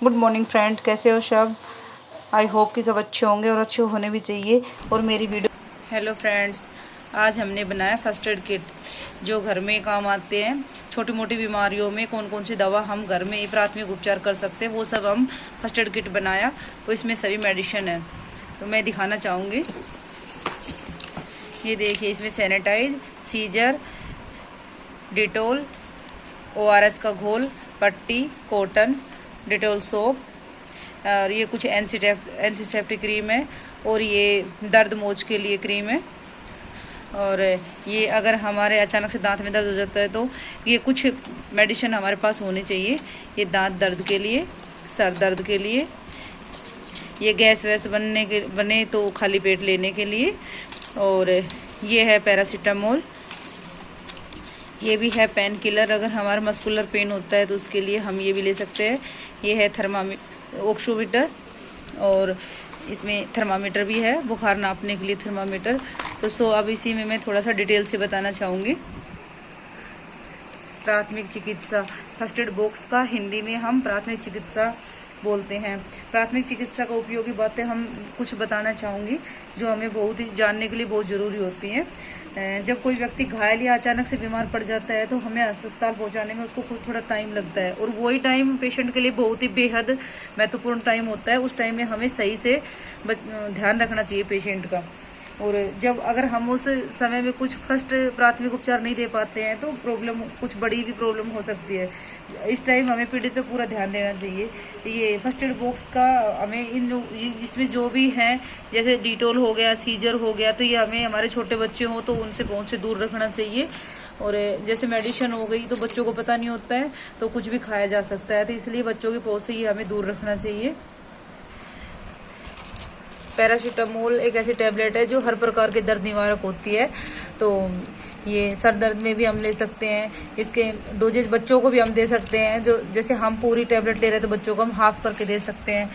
Good morning friend, कैसे हो सब। आई होप कि सब अच्छे होंगे और अच्छे होने भी चाहिए। और मेरी वीडियो हेलो फ्रेंड्स, आज हमने बनाया फर्स्ट एड किट जो घर में काम आते हैं। छोटी मोटी बीमारियों में कौन कौन सी दवा हम घर में प्राथमिक उपचार कर सकते हैं वो सब हम फर्स्ट एड किट बनाया। तो इसमें सभी मेडिसिन है, तो मैं दिखाना चाहूँगी। ये देखिए, इसमें सैनिटाइज, सीजर, डिटोल, ORS का घोल, पट्टी, कॉटन, डिटोल सोप, और ये कुछ एंटीसेप्टिक क्रीम है, और ये दर्द मोच के लिए क्रीम है। और ये अगर हमारे अचानक से दांत में दर्द हो जाता है तो ये कुछ मेडिसिन हमारे पास होनी चाहिए। ये दांत दर्द के लिए, सर दर्द के लिए, ये गैस वैस बने तो खाली पेट लेने के लिए। और ये है पैरासीटामोल, ये भी है पेन किलर, अगर हमारा मस्कुलर पेन होता है तो उसके लिए हम ये भी ले सकते हैं। ये है ऑक्सीमीटर, और इसमें थर्मामीटर भी है, बुखार नापने के लिए थर्मामीटर। तो अब इसी में मैं थोड़ा सा डिटेल से बताना चाहूँगी। प्राथमिक चिकित्सा, फर्स्ट एड बॉक्स का हिंदी में हम प्राथमिक चिकित्सा बोलते हैं। प्राथमिक चिकित्सा का उपयोगी बातें हम कुछ बताना चाहूँगी जो हमें बहुत ही जानने के लिए बहुत ज़रूरी होती हैं। जब कोई व्यक्ति घायल या अचानक से बीमार पड़ जाता है तो हमें अस्पताल पहुंचाने में उसको कुछ थोड़ा टाइम लगता है, और वही टाइम पेशेंट के लिए बहुत ही बेहद महत्वपूर्ण टाइम होता है। उस टाइम में हमें सही से ध्यान रखना चाहिए पेशेंट का। और जब अगर हम उस समय में कुछ फर्स्ट प्राथमिक उपचार नहीं दे पाते हैं तो प्रॉब्लम, कुछ बड़ी भी प्रॉब्लम हो सकती है। इस टाइम हमें पीड़ित पे पूरा ध्यान देना चाहिए। ये फर्स्ट एड बॉक्स का हमें इसमें जो भी हैं, जैसे डिटोल हो गया, सीजर हो गया, तो ये हमें हमारे छोटे बच्चे हों तो उनसे पहुँच से दूर रखना चाहिए। और जैसे मेडिसिन हो गई तो बच्चों को पता नहीं होता है तो कुछ भी खाया जा सकता है, तो इसलिए बच्चों की पहुँच से ये हमें दूर रखना चाहिए। पैरासीटामोल एक ऐसी टैबलेट है जो हर प्रकार के दर्द निवारक होती है। तो ये सर दर्द में भी हम ले सकते हैं। इसके डोजेज बच्चों को भी हम दे सकते हैं, जो जैसे हम पूरी टैबलेट ले रहे हैं तो बच्चों को हम हाफ करके दे सकते हैं।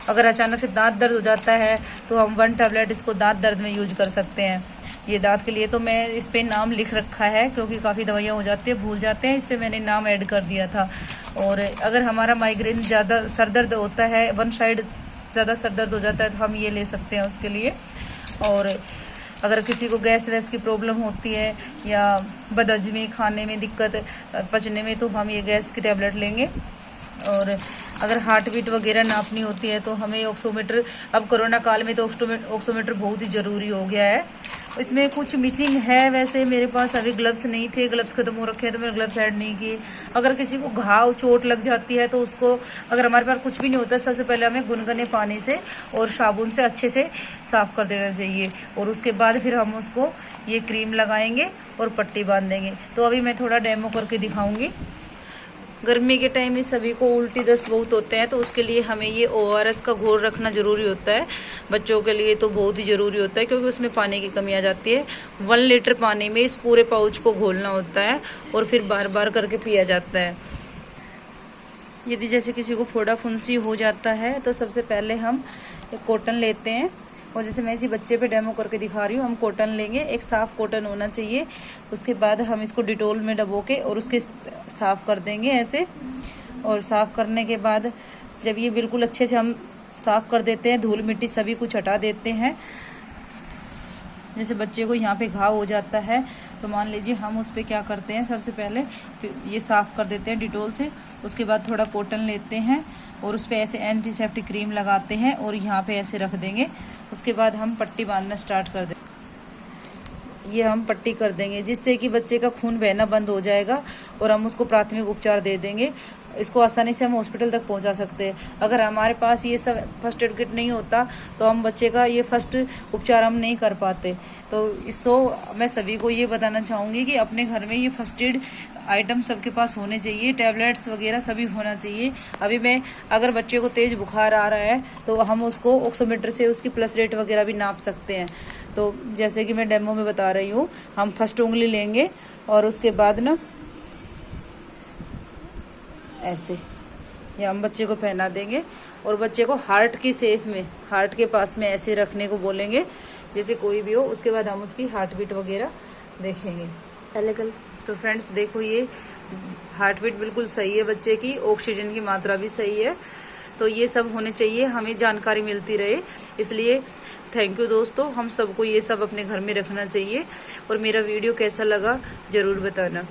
अगर अचानक से दांत दर्द हो जाता है तो हम 1 टैबलेट इसको दांत दर्द में यूज कर सकते हैं। ये दांत के लिए तो मैं इस पर नाम लिख रखा है, क्योंकि काफ़ी दवाइयाँ हो जाती है, भूल जाते हैं, इस पर मैंने नाम ऐड कर दिया था। और अगर हमारा माइग्रेन ज़्यादा सर दर्द होता है, वन साइड ज़्यादा सर दर्द हो जाता है तो हम ये ले सकते हैं उसके लिए। और अगर किसी को गैस वैस की प्रॉब्लम होती है या बदहजमी, खाने में दिक्कत, पचने में, तो हम ये गैस की टैबलेट लेंगे। और अगर हार्ट बीट वगैरह नापनी होती है तो हमें ऑक्सीमीटर, अब कोरोना काल में तो ऑक्सीमीटर बहुत ही ज़रूरी हो गया है। इसमें कुछ मिसिंग है, वैसे मेरे पास अभी ग्लव्स नहीं थे, ग्लव्स खत्म हो रखे हैं तो मैंने ग्लव्स ऐड नहीं किए। अगर किसी को घाव चोट लग जाती है तो उसको, अगर हमारे पास कुछ भी नहीं होता, सबसे पहले हमें गुनगुने पानी से और साबुन से अच्छे से साफ़ कर देना चाहिए, और उसके बाद फिर हम उसको ये क्रीम लगाएंगे और पट्टी बांध देंगे। तो अभी मैं थोड़ा डेमो करके दिखाऊंगी। गर्मी के टाइम में सभी को उल्टी दस्त बहुत होते हैं, तो उसके लिए हमें ये ORS का घोल रखना ज़रूरी होता है। बच्चों के लिए तो बहुत ही ज़रूरी होता है, क्योंकि उसमें पानी की कमी आ जाती है। 1 लीटर पानी में इस पूरे पाउच को घोलना होता है और फिर बार बार करके पिया जाता है। यदि जैसे किसी को फोड़ा फुंसी हो जाता है तो सबसे पहले हम कॉटन लेते हैं, और जैसे मैं इसी बच्चे पे डेमो करके दिखा रही हूँ, हम कॉटन लेंगे, एक साफ़ कॉटन होना चाहिए। उसके बाद हम इसको डिटोल में डबो के और उसके साफ़ कर देंगे ऐसे। और साफ़ करने के बाद जब ये बिल्कुल अच्छे से हम साफ़ कर देते हैं, धूल मिट्टी सभी कुछ हटा देते हैं। जैसे बच्चे को यहाँ पे घाव हो जाता है तो मान लीजिए हम उस पर क्या करते हैं, सबसे पहले ये साफ़ कर देते हैं डिटोल से। उसके बाद थोड़ा कॉटन लेते हैं और उस पर ऐसे एंटीसेप्टिक क्रीम लगाते हैं और यहाँ पे ऐसे रख देंगे। उसके बाद हम पट्टी बांधना स्टार्ट कर देंगे। ये हम पट्टी कर देंगे जिससे कि बच्चे का खून बहना बंद हो जाएगा, और हम उसको प्राथमिक उपचार दे देंगे। इसको आसानी से हम हॉस्पिटल तक पहुंचा सकते हैं। अगर हमारे पास ये सब फर्स्ट एड किट नहीं होता तो हम बच्चे का ये फर्स्ट उपचार हम नहीं कर पाते। तो इसको मैं सभी को ये बताना चाहूँगी कि अपने घर में ये फर्स्ट एड आइटम सबके पास होने चाहिए, टैबलेट्स वगैरह सभी होना चाहिए। अभी मैं, अगर बच्चे को तेज़ बुखार आ रहा है तो हम उसको ऑक्सीमीटर से उसकी प्लस रेट वगैरह भी नाप सकते हैं। तो जैसे कि मैं डेमो में बता रही हूँ, हम फर्स्ट उंगली लेंगे और उसके बाद ना ऐसे या हम बच्चे को पहना देंगे, और बच्चे को हार्ट की शेप में, हार्ट के पास में ऐसे रखने को बोलेंगे जैसे कोई भी हो। उसके बाद हम उसकी हार्ट बीट वगैरह देखेंगे अलग अलग। तो फ्रेंड्स देखो, ये हार्ट बीट बिल्कुल सही है बच्चे की, ऑक्सीजन की मात्रा भी सही है। तो ये सब होने चाहिए, हमें जानकारी मिलती रहे। इसलिए थैंक यू दोस्तों, हम सबको ये सब अपने घर में रखना चाहिए। और मेरा वीडियो कैसा लगा जरूर बताना।